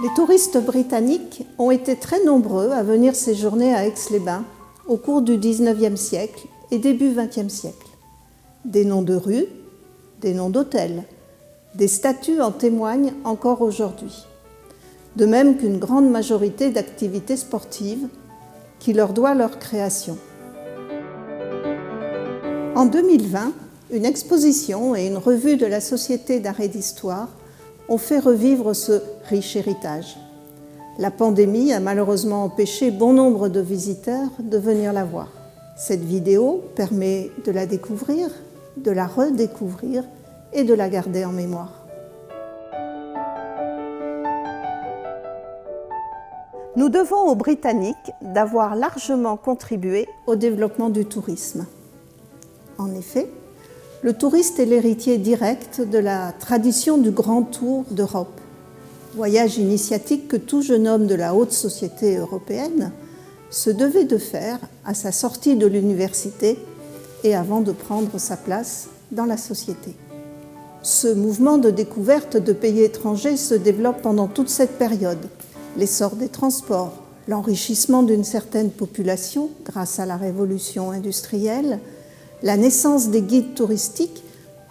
Les touristes britanniques ont été très nombreux à venir séjourner à Aix-les-Bains au cours du XIXe siècle et début XXe siècle. Des noms de rues, des noms d'hôtels, des statues en témoignent encore aujourd'hui. De même qu'une grande majorité d'activités sportives qui leur doit leur création. En 2020, une exposition et une revue de la Société d'art et d'histoire ont fait revivre ce riche héritage. La pandémie a malheureusement empêché bon nombre de visiteurs de venir la voir. Cette vidéo permet de la découvrir, de la redécouvrir et de la garder en mémoire. Nous devons aux Britanniques d'avoir largement contribué au développement du tourisme. En effet, le touriste est l'héritier direct de la tradition du Grand Tour d'Europe, voyage initiatique que tout jeune homme de la haute société européenne se devait de faire à sa sortie de l'université et avant de prendre sa place dans la société. Ce mouvement de découverte de pays étrangers se développe pendant toute cette période. L'essor des transports, l'enrichissement d'une certaine population grâce à la révolution industrielle, la naissance des guides touristiques,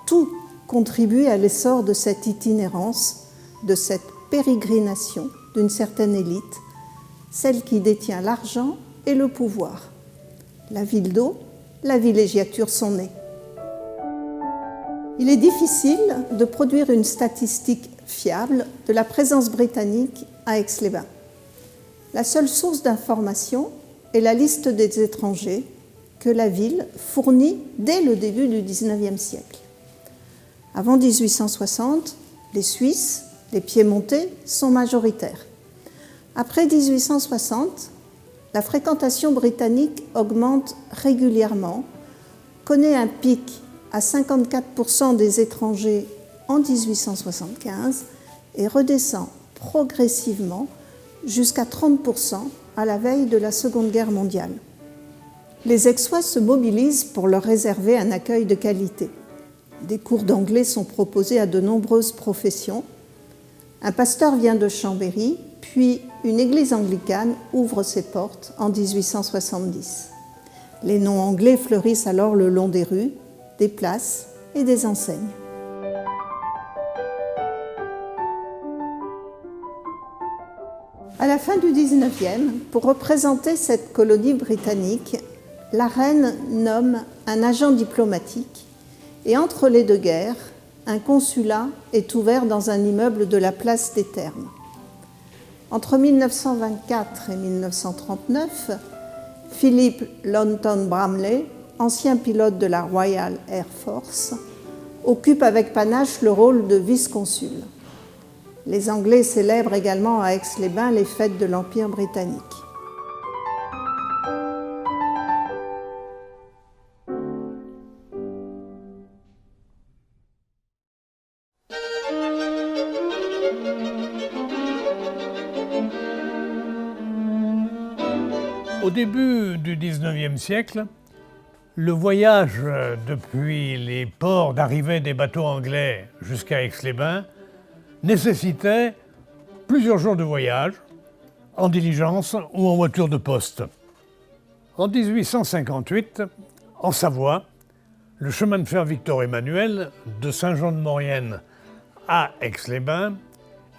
tout contribue à l'essor de cette itinérance, de cette pérégrination d'une certaine élite, celle qui détient l'argent et le pouvoir. La ville d'eau, la villégiature sont nées. Il est difficile de produire une statistique fiable de la présence britannique à Aix-les-Bains. La seule source d'information est la liste des étrangers que la ville fournit dès le début du XIXe siècle. Avant 1860, les Suisses, les Piémontais sont majoritaires. Après 1860, la fréquentation britannique augmente régulièrement, connaît un pic à 54% des étrangers en 1875 et redescend progressivement jusqu'à 30% à la veille de la Seconde Guerre mondiale. Les Aixois se mobilisent pour leur réserver un accueil de qualité. Des cours d'anglais sont proposés à de nombreuses professions. Un pasteur vient de Chambéry, puis une église anglicane ouvre ses portes en 1870. Les noms anglais fleurissent alors le long des rues, des places et des enseignes. À la fin du XIXe, pour représenter cette colonie britannique, la reine nomme un agent diplomatique et entre les deux guerres, un consulat est ouvert dans un immeuble de la place des Thermes. Entre 1924 et 1939, Philip Longton Bramley, ancien pilote de la Royal Air Force, occupe avec panache le rôle de vice-consul. Les Anglais célèbrent également à Aix-les-Bains les fêtes de l'Empire britannique. Au début du XIXe siècle, le voyage depuis les ports d'arrivée des bateaux anglais jusqu'à Aix-les-Bains nécessitait plusieurs jours de voyage, en diligence ou en voiture de poste. En 1858, en Savoie, le chemin de fer Victor-Emmanuel de Saint-Jean-de-Maurienne à Aix-les-Bains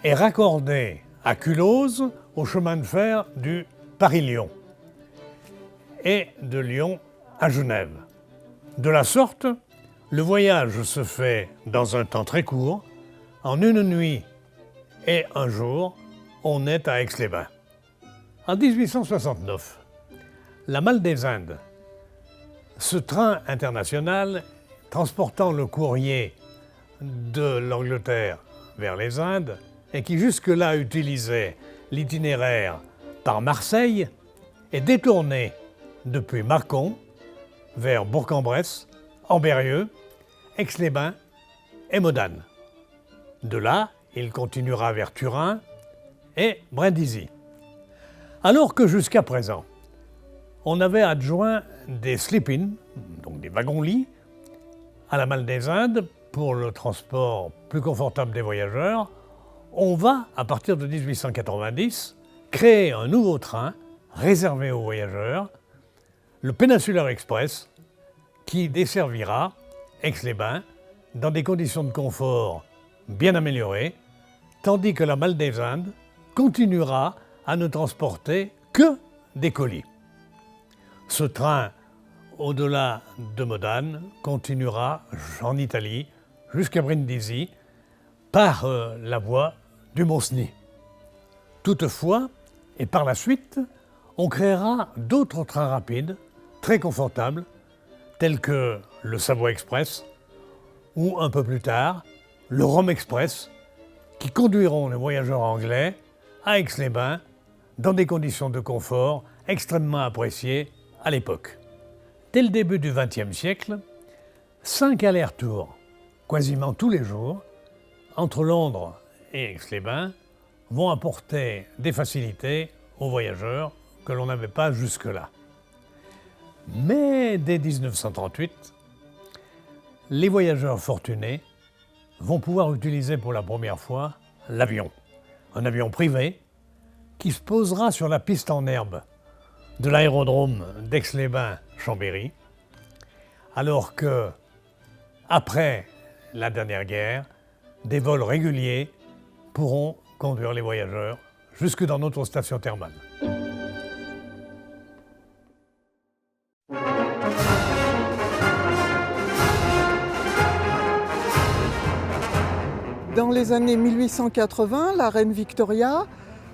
est raccordé à Culose au chemin de fer du Paris-Lyon et de Lyon à Genève. De la sorte, le voyage se fait dans un temps très court, en une nuit Et un jour, on est à Aix-les-Bains. En 1869, la Malle des Indes, ce train international transportant le courrier de l'Angleterre vers les Indes et qui jusque-là utilisait l'itinéraire par Marseille, est détourné depuis Mâcon vers Bourg-en-Bresse, Ambérieu, Aix-les-Bains et Modane. De là, il continuera vers Turin et Brindisi. Alors que jusqu'à présent, on avait adjoint des sleep-in, donc des wagons-lits, à la Malle des Indes pour le transport plus confortable des voyageurs, on va, à partir de 1890, créer un nouveau train réservé aux voyageurs, le Peninsular Express, qui desservira Aix-les-Bains dans des conditions de confort bien améliorées, tandis que la Malle des Indes continuera à ne transporter que des colis. Ce train, au-delà de Modane, continuera en Italie jusqu'à Brindisi par la voie du Mont-Cenis. Toutefois, et par la suite, on créera d'autres trains rapides, très confortables, tels que le Savoie Express ou un peu plus tard, le Rome Express, qui conduiront les voyageurs anglais à Aix-les-Bains dans des conditions de confort extrêmement appréciées à l'époque. Dès le début du XXe siècle, 5 allers-retours, quasiment tous les jours, entre Londres et Aix-les-Bains, vont apporter des facilités aux voyageurs que l'on n'avait pas jusque-là. Mais dès 1938, les voyageurs fortunés vont pouvoir utiliser pour la première fois l'avion. Un avion privé qui se posera sur la piste en herbe de l'aérodrome d'Aix-les-Bains-Chambéry, alors que, après la dernière guerre, des vols réguliers pourront conduire les voyageurs jusque dans notre station thermale. Dans les années 1880, la reine Victoria,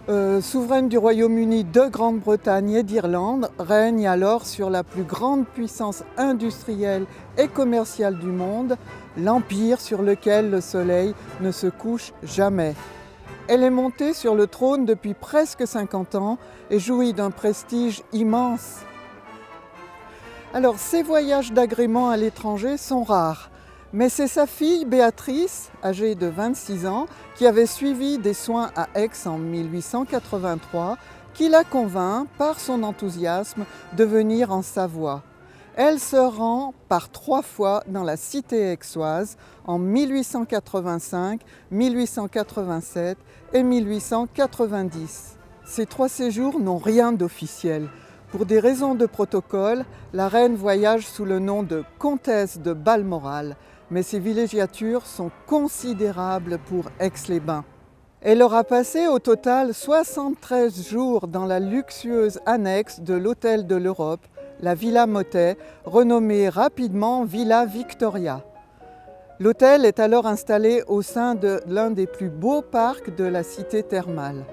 souveraine du Royaume-Uni, de Grande-Bretagne et d'Irlande, règne alors sur la plus grande puissance industrielle et commerciale du monde, l'empire sur lequel le soleil ne se couche jamais. Elle est montée sur le trône depuis presque 50 ans et jouit d'un prestige immense. Alors, ces voyages d'agrément à l'étranger sont rares. Mais c'est sa fille Béatrice, âgée de 26 ans, qui avait suivi des soins à Aix en 1883, qui la convainc, par son enthousiasme, de venir en Savoie. Elle se rend par 3 fois dans la cité aixoise en 1885, 1887 et 1890. Ces 3 séjours n'ont rien d'officiel. Pour des raisons de protocole, la reine voyage sous le nom de comtesse de Balmoral, mais ses villégiatures sont considérables pour Aix-les-Bains. Elle aura passé au total 73 jours dans la luxueuse annexe de l'Hôtel de l'Europe, la Villa Mottet, renommée rapidement Villa Victoria. L'hôtel est alors installé au sein de l'un des plus beaux parcs de la cité thermale.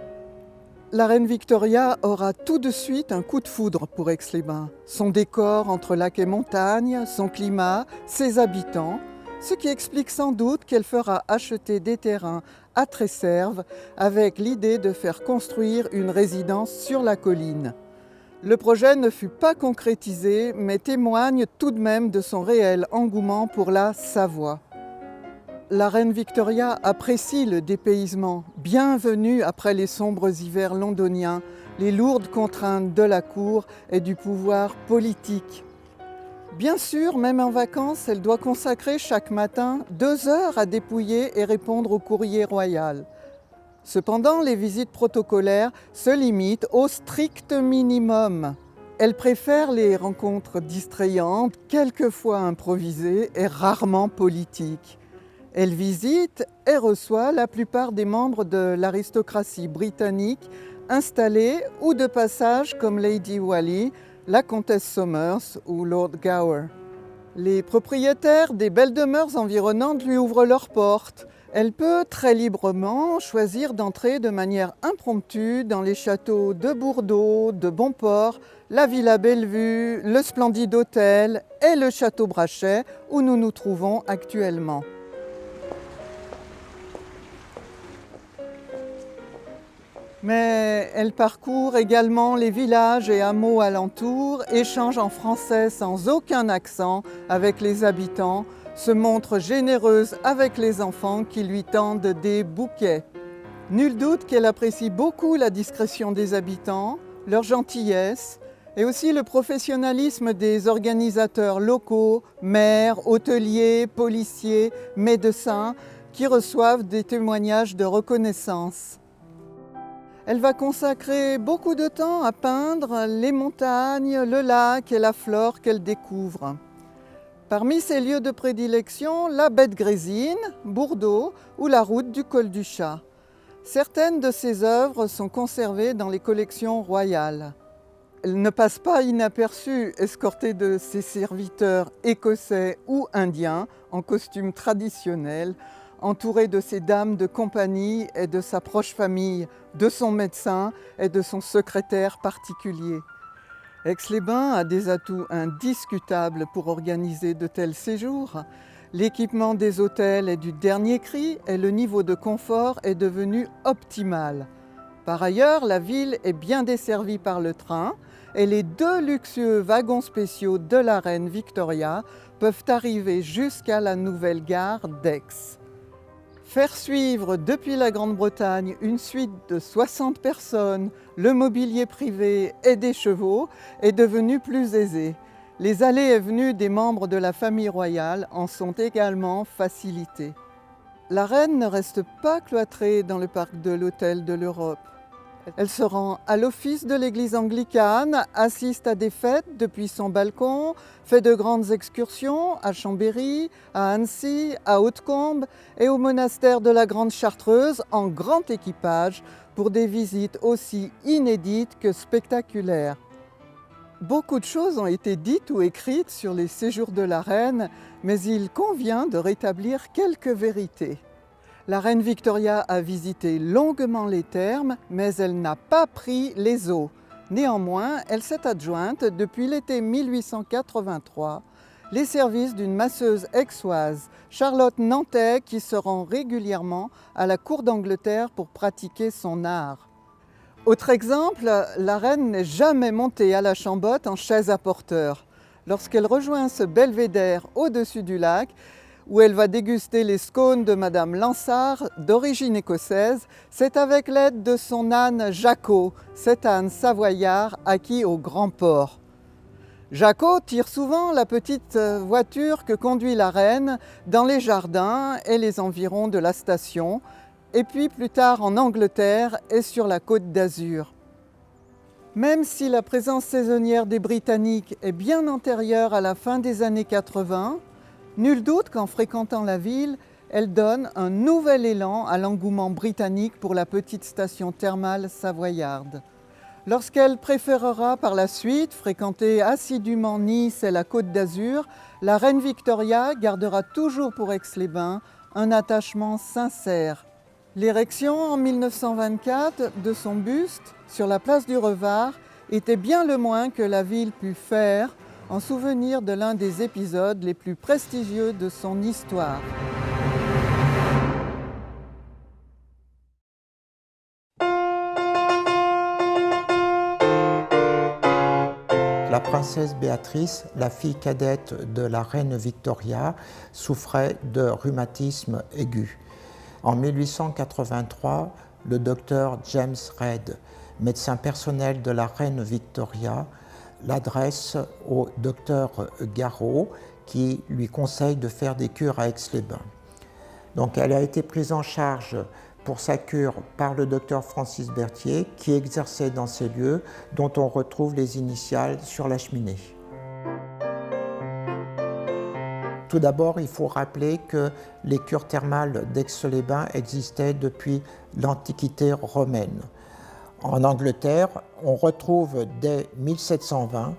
La reine Victoria aura tout de suite un coup de foudre pour Aix-les-Bains. Son décor entre lac et montagne, son climat, ses habitants, ce qui explique sans doute qu'elle fera acheter des terrains à Tresserve avec l'idée de faire construire une résidence sur la colline. Le projet ne fut pas concrétisé, mais témoigne tout de même de son réel engouement pour la Savoie. La reine Victoria apprécie le dépaysement, bienvenue après les sombres hivers londoniens, les lourdes contraintes de la cour et du pouvoir politique. Bien sûr, même en vacances, elle doit consacrer chaque matin 2 heures à dépouiller et répondre au courrier royal. Cependant, les visites protocolaires se limitent au strict minimum. Elle préfère les rencontres distrayantes, quelquefois improvisées et rarement politiques. Elle visite et reçoit la plupart des membres de l'aristocratie britannique installés ou de passage comme Lady Wally, la comtesse Somers ou Lord Gower. Les propriétaires des belles demeures environnantes lui ouvrent leurs portes, Elle peut très librement choisir d'entrer de manière impromptue dans les châteaux de Bourdeau, de Bonport, la Villa Bellevue, le Splendide Hôtel et le Château Brachet où nous nous trouvons actuellement. Mais elle parcourt également les villages et hameaux alentours, échange en français sans aucun accent avec les habitants, se montre généreuse avec les enfants qui lui tendent des bouquets. Nul doute qu'elle apprécie beaucoup la discrétion des habitants, leur gentillesse et aussi le professionnalisme des organisateurs locaux, maires, hôteliers, policiers, médecins, qui reçoivent des témoignages de reconnaissance. Elle va consacrer beaucoup de temps à peindre les montagnes, le lac et la flore qu'elle découvre. Parmi ses lieux de prédilection, la baie de Grésines, Bourdeau ou la route du col du Chat. Certaines de ses œuvres sont conservées dans les collections royales. Elle ne passe pas inaperçue, escortée de ses serviteurs écossais ou indiens en costume traditionnel, entourée de ses dames de compagnie et de sa proche famille, de son médecin et de son secrétaire particulier. Aix-les-Bains a des atouts indiscutables pour organiser de tels séjours. L'équipement des hôtels est du dernier cri et le niveau de confort est devenu optimal. Par ailleurs, la ville est bien desservie par le train et les 2 luxueux wagons spéciaux de la reine Victoria peuvent arriver jusqu'à la nouvelle gare d'Aix. Faire suivre depuis la Grande-Bretagne une suite de 60 personnes, le mobilier privé et des chevaux est devenu plus aisé. Les allées et venues des membres de la famille royale en sont également facilitées. La reine ne reste pas cloîtrée dans le parc de l'Hôtel de l'Europe. Elle se rend à l'office de l'église anglicane, assiste à des fêtes depuis son balcon, fait de grandes excursions à Chambéry, à Annecy, à Hautecombe et au monastère de la Grande Chartreuse en grand équipage pour des visites aussi inédites que spectaculaires. Beaucoup de choses ont été dites ou écrites sur les séjours de la reine, mais il convient de rétablir quelques vérités. La reine Victoria a visité longuement les thermes, mais elle n'a pas pris les eaux. Néanmoins, elle s'est adjointe, depuis l'été 1883, les services d'une masseuse aixoise, Charlotte Nantais, qui se rend régulièrement à la cour d'Angleterre pour pratiquer son art. Autre exemple, la reine n'est jamais montée à la Chambotte en chaise à porteur. Lorsqu'elle rejoint ce belvédère au-dessus du lac, où elle va déguster les scones de Madame Lansard, d'origine écossaise, c'est avec l'aide de son âne Jacot, cet âne savoyard acquis au Grand Port. Jacot tire souvent la petite voiture que conduit la reine dans les jardins et les environs de la station, et puis plus tard en Angleterre et sur la Côte d'Azur. Même si la présence saisonnière des Britanniques est bien antérieure à la fin des années 80, nul doute qu'en fréquentant la ville, elle donne un nouvel élan à l'engouement britannique pour la petite station thermale savoyarde. Lorsqu'elle préférera par la suite fréquenter assidûment Nice et la Côte d'Azur, la reine Victoria gardera toujours pour Aix-les-Bains un attachement sincère. L'érection en 1924 de son buste sur la place du Revard était bien le moins que la ville put faire en souvenir de l'un des épisodes les plus prestigieux de son histoire. La princesse Béatrice, la fille cadette de la reine Victoria, souffrait de rhumatisme aigu. En 1883, le docteur James Reid, médecin personnel de la reine Victoria, l'adresse au docteur Garot qui lui conseille de faire des cures à Aix-les-Bains. Donc elle a été prise en charge pour sa cure par le docteur Francis Berthier qui exerçait dans ces lieux dont on retrouve les initiales sur la cheminée. Tout d'abord, il faut rappeler que les cures thermales d'Aix-les-Bains existaient depuis l'Antiquité romaine. En Angleterre, on retrouve dès 1720,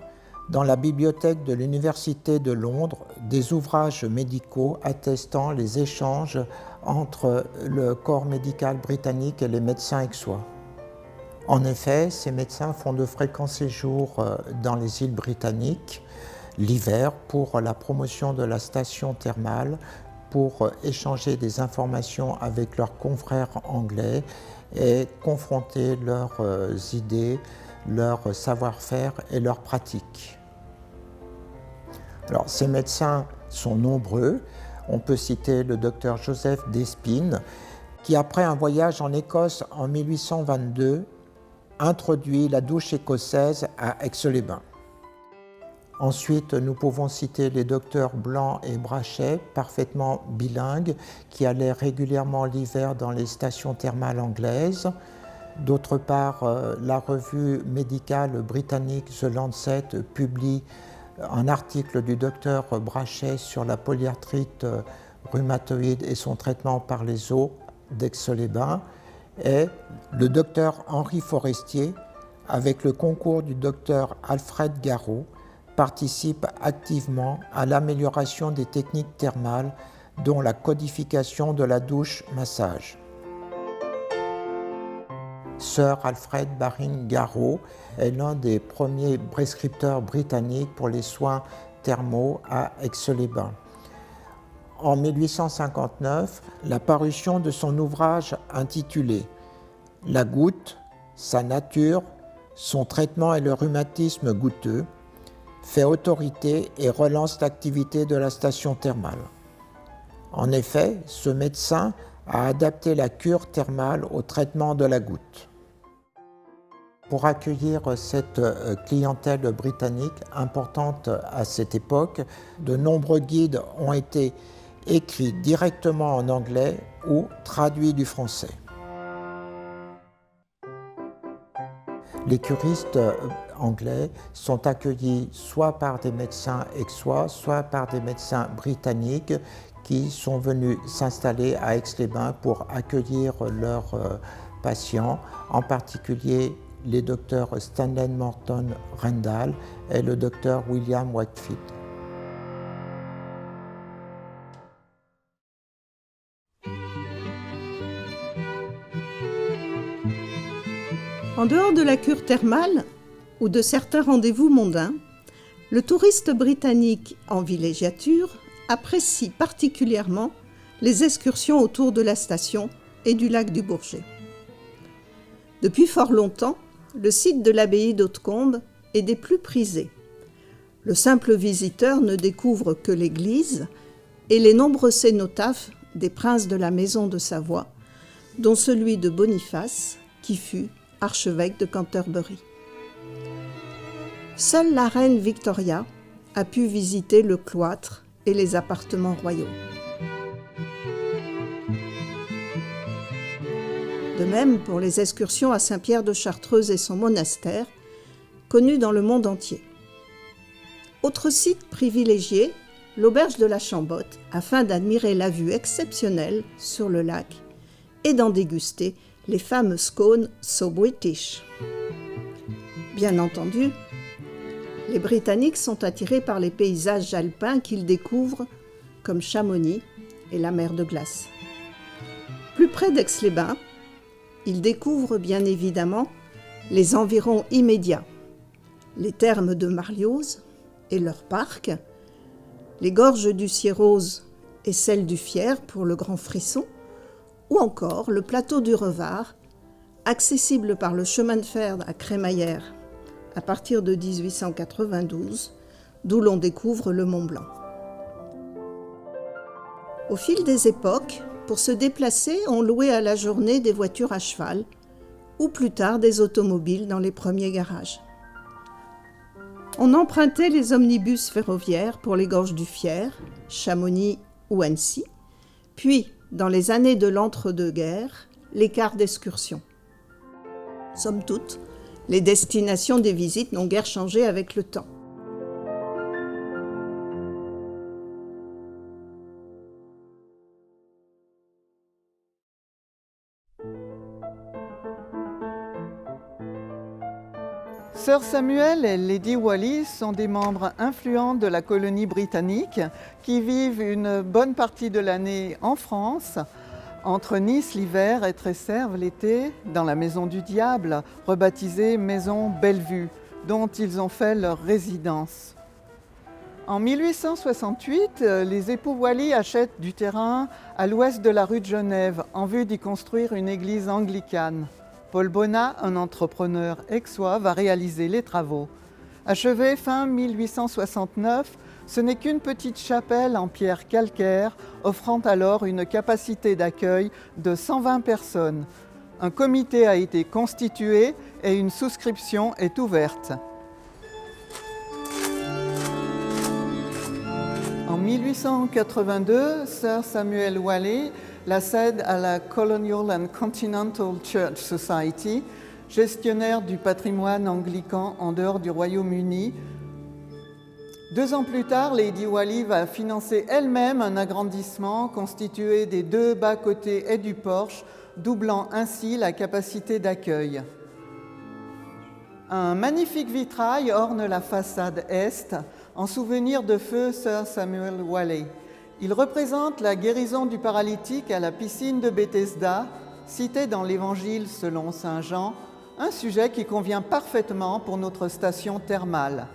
dans la bibliothèque de l'Université de Londres, des ouvrages médicaux attestant les échanges entre le corps médical britannique et les médecins aixois. En effet, ces médecins font de fréquents séjours dans les îles britanniques l'hiver pour la promotion de la station thermale, pour échanger des informations avec leurs confrères anglais et confronter leurs idées, leur savoir-faire et leurs pratiques. Alors, ces médecins sont nombreux. On peut citer le docteur Joseph Despines, qui, après un voyage en Écosse en 1822, introduit la douche écossaise à Aix-les-Bains. Ensuite, nous pouvons citer les docteurs Blanc et Brachet, parfaitement bilingues, qui allaient régulièrement l'hiver dans les stations thermales anglaises. D'autre part, la revue médicale britannique The Lancet publie un article du docteur Brachet sur la polyarthrite rhumatoïde et son traitement par les eaux d'Aix-les-Bains. Et le docteur Henri Forestier, avec le concours du docteur Alfred Garot, participe activement à l'amélioration des techniques thermales, dont la codification de la douche-massage. Sir Alfred Baring-Garot est l'un des premiers prescripteurs britanniques pour les soins thermaux à Aix-les-Bains. En 1859, la parution de son ouvrage intitulé « La goutte, sa nature, son traitement et le rhumatisme goutteux » fait autorité et relance l'activité de la station thermale. En effet, ce médecin a adapté la cure thermale au traitement de la goutte. Pour accueillir cette clientèle britannique importante à cette époque, de nombreux guides ont été écrits directement en anglais ou traduits du français. Les curistes anglais sont accueillis soit par des médecins aixois, soit par des médecins britanniques qui sont venus s'installer à Aix-les-Bains pour accueillir leurs patients, en particulier les docteurs Stanley Morton Rendall et le docteur William Wakefield. En dehors de la cure thermale ou de certains rendez-vous mondains, le touriste britannique en villégiature apprécie particulièrement les excursions autour de la station et du lac du Bourget. Depuis fort longtemps, le site de l'abbaye d'Hautecombe est des plus prisés. Le simple visiteur ne découvre que l'église et les nombreux cénotaphes des princes de la maison de Savoie, dont celui de Boniface, qui fut archevêque de Canterbury. Seule la reine Victoria a pu visiter le cloître et les appartements royaux. De même pour les excursions à Saint-Pierre de Chartreuse et son monastère, connus dans le monde entier. Autre site privilégié, l'auberge de la Chambotte, afin d'admirer la vue exceptionnelle sur le lac et d'en déguster les fameux scones So British. Bien entendu, les Britanniques sont attirés par les paysages alpins qu'ils découvrent, comme Chamonix et la mer de glace. Plus près d'Aix-les-Bains, ils découvrent bien évidemment les environs immédiats, les thermes de Marlioz et leur parc, les gorges du Sierrose et celles du Fier pour le Grand Frisson, ou encore le plateau du Revard, accessible par le chemin de fer à Crémaillère à partir de 1892, d'où l'on découvre le Mont Blanc. Au fil des époques, pour se déplacer, on louait à la journée des voitures à cheval ou plus tard des automobiles dans les premiers garages. On empruntait les omnibus ferroviaires pour les gorges du Fier, Chamonix ou Annecy, puis, dans les années de l'entre-deux-guerres, les cars d'excursion. Somme toute, les destinations des visites n'ont guère changé avec le temps. Sir Samuel et Lady Wallis sont des membres influents de la colonie britannique qui vivent une bonne partie de l'année en France, entre Nice l'hiver et Tresserve l'été, dans la Maison du Diable, rebaptisée Maison Bellevue, dont ils ont fait leur résidence. En 1868, les époux Wally achètent du terrain à l'ouest de la rue de Genève en vue d'y construire une église anglicane. Paul Bonnat, un entrepreneur aixois, va réaliser les travaux. Achevée fin 1869, ce n'est qu'une petite chapelle en pierre calcaire, offrant alors une capacité d'accueil de 120 personnes. Un comité a été constitué et une souscription est ouverte. En 1882, Sir Samuel Wally la cède à la Colonial and Continental Church Society, gestionnaire du patrimoine anglican en dehors du Royaume-Uni. 2 ans plus tard, Lady Wally va financer elle-même un agrandissement constitué des 2 bas-côtés et du porche, doublant ainsi la capacité d'accueil. Un magnifique vitrail orne la façade est, en souvenir de feu Sir Samuel Wally. Il représente la guérison du paralytique à la piscine de Bethesda, citée dans l'Évangile selon saint Jean, un sujet qui convient parfaitement pour notre station thermale.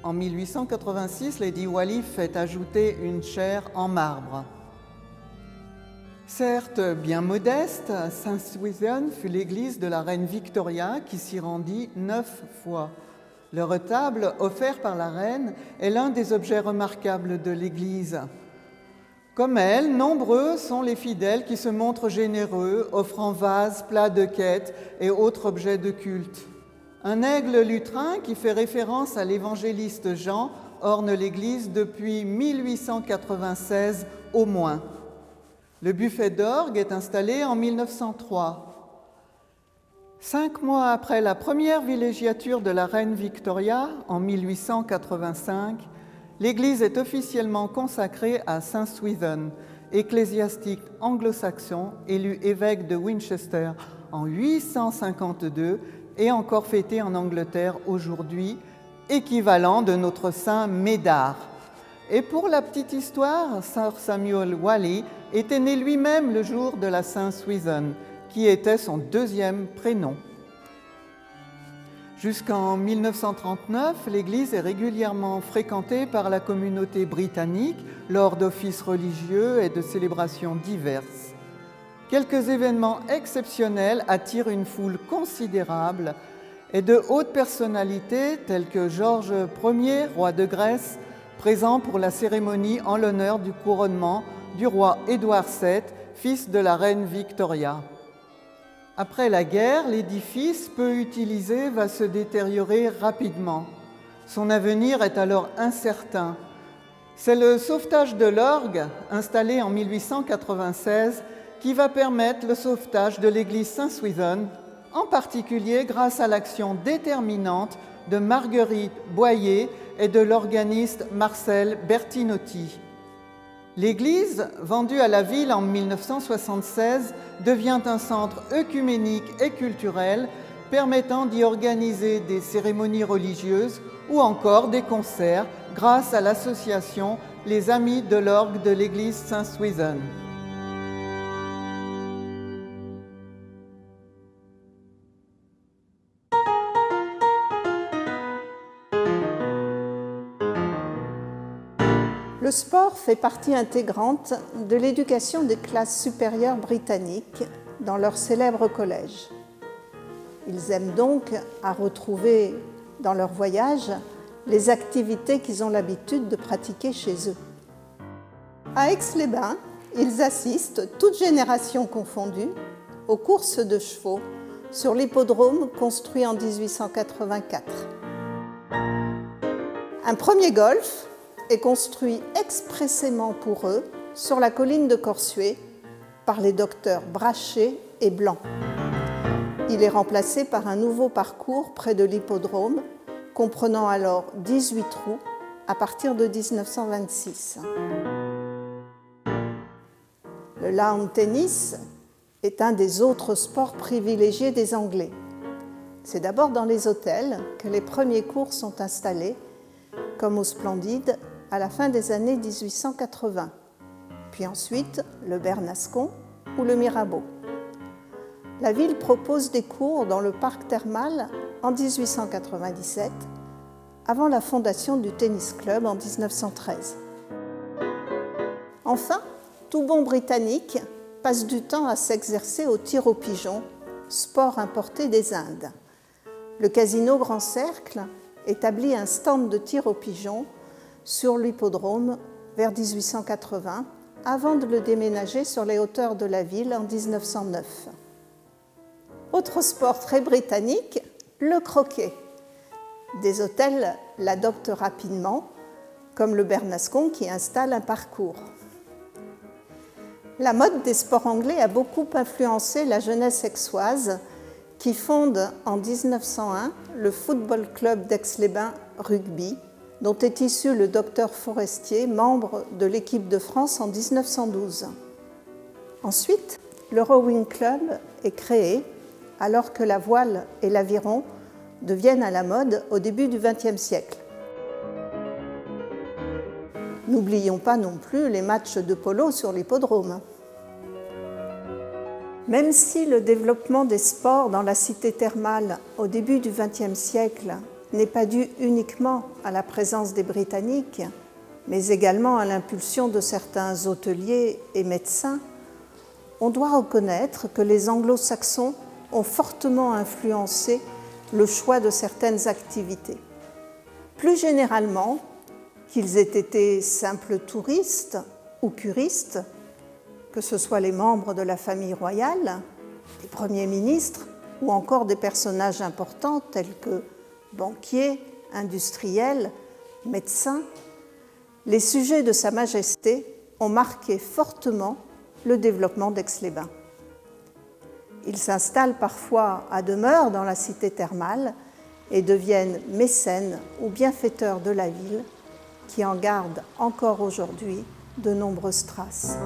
En 1886, Lady Wally fait ajouter une chaire en marbre. Certes bien modeste, Saint-Swithin fut l'église de la reine Victoria qui s'y rendit 9 fois. Le retable offert par la reine est l'un des objets remarquables de l'église. Comme elle, nombreux sont les fidèles qui se montrent généreux, offrant vases, plats de quête et autres objets de culte. Un aigle lutrin qui fait référence à l'évangéliste Jean orne l'église depuis 1896 au moins. Le buffet d'orgue est installé en 1903. 5 mois après la première villégiature de la reine Victoria, en 1885, l'église est officiellement consacrée à Saint Swithin, ecclésiastique anglo-saxon, élu évêque de Winchester en 852 et encore fêté en Angleterre aujourd'hui, équivalent de notre saint Médard. Et pour la petite histoire, Sir Samuel Wally était né lui-même le jour de la Saint Swithin, qui était son 2e prénom. Jusqu'en 1939, l'église est régulièrement fréquentée par la communauté britannique lors d'offices religieux et de célébrations diverses. Quelques événements exceptionnels attirent une foule considérable et de hautes personnalités telles que Georges Ier, roi de Grèce, présent pour la cérémonie en l'honneur du couronnement du roi Édouard VII, fils de la reine Victoria. Après la guerre, l'édifice, peu utilisé, va se détériorer rapidement. Son avenir est alors incertain. C'est le sauvetage de l'orgue, installé en 1896, qui va permettre le sauvetage de l'église Saint-Swithin, en particulier grâce à l'action déterminante de Marguerite Boyer et de l'organiste Marcel Bertinotti. L'église, vendue à la ville en 1976, devient un centre œcuménique et culturel permettant d'y organiser des cérémonies religieuses ou encore des concerts grâce à l'association Les Amis de l'Orgue de l'église Saint-Swithin. Le sport fait partie intégrante de l'éducation des classes supérieures britanniques dans leur célèbre collège. Ils aiment donc à retrouver dans leur voyage les activités qu'ils ont l'habitude de pratiquer chez eux. À Aix-les-Bains, ils assistent, toutes générations confondues, aux courses de chevaux sur l'hippodrome construit en 1884. Un premier golf est construit expressément pour eux sur la colline de Corsuet par les docteurs Brachet et Blanc. Il est remplacé par un nouveau parcours près de l'hippodrome, comprenant alors 18 trous à partir de 1926. Le lawn tennis est un des autres sports privilégiés des Anglais. C'est d'abord dans les hôtels que les premiers cours sont installés, comme au Splendide, à la fin des années 1880. puis ensuite le Bernascon ou le Mirabeau. La ville propose des cours dans le parc thermal en 1897, avant la fondation du tennis club en 1913. Enfin, tout bon Britannique passe du temps à s'exercer au tir au pigeon, sport importé des Indes. Le casino Grand Cercle établit un stand de tir au pigeon sur l'hippodrome vers 1880, avant de le déménager sur les hauteurs de la ville en 1909. Autre sport très britannique, le croquet. Des hôtels l'adoptent rapidement, comme le Bernascon qui installe un parcours. La mode des sports anglais a beaucoup influencé la jeunesse aixoise qui fonde en 1901 le Football Club d'Aix-les-Bains Rugby, dont est issu le docteur Forestier, membre de l'équipe de France en 1912. Ensuite, le Rowing Club est créé alors que la voile et l'aviron deviennent à la mode au début du XXe siècle. N'oublions pas non plus les matchs de polo sur l'hippodrome. Même si le développement des sports dans la cité thermale au début du XXe siècle n'est pas dû uniquement à la présence des Britanniques, mais également à l'impulsion de certains hôteliers et médecins, on doit reconnaître que les anglo-saxons ont fortement influencé le choix de certaines activités. Plus généralement, qu'ils aient été simples touristes ou curistes, que ce soit les membres de la famille royale, les premiers ministres ou encore des personnages importants tels que banquiers, industriels, médecins, les sujets de Sa Majesté ont marqué fortement le développement d'Aix-les-Bains. Ils s'installent parfois à demeure dans la cité thermale et deviennent mécènes ou bienfaiteurs de la ville qui en garde encore aujourd'hui de nombreuses traces.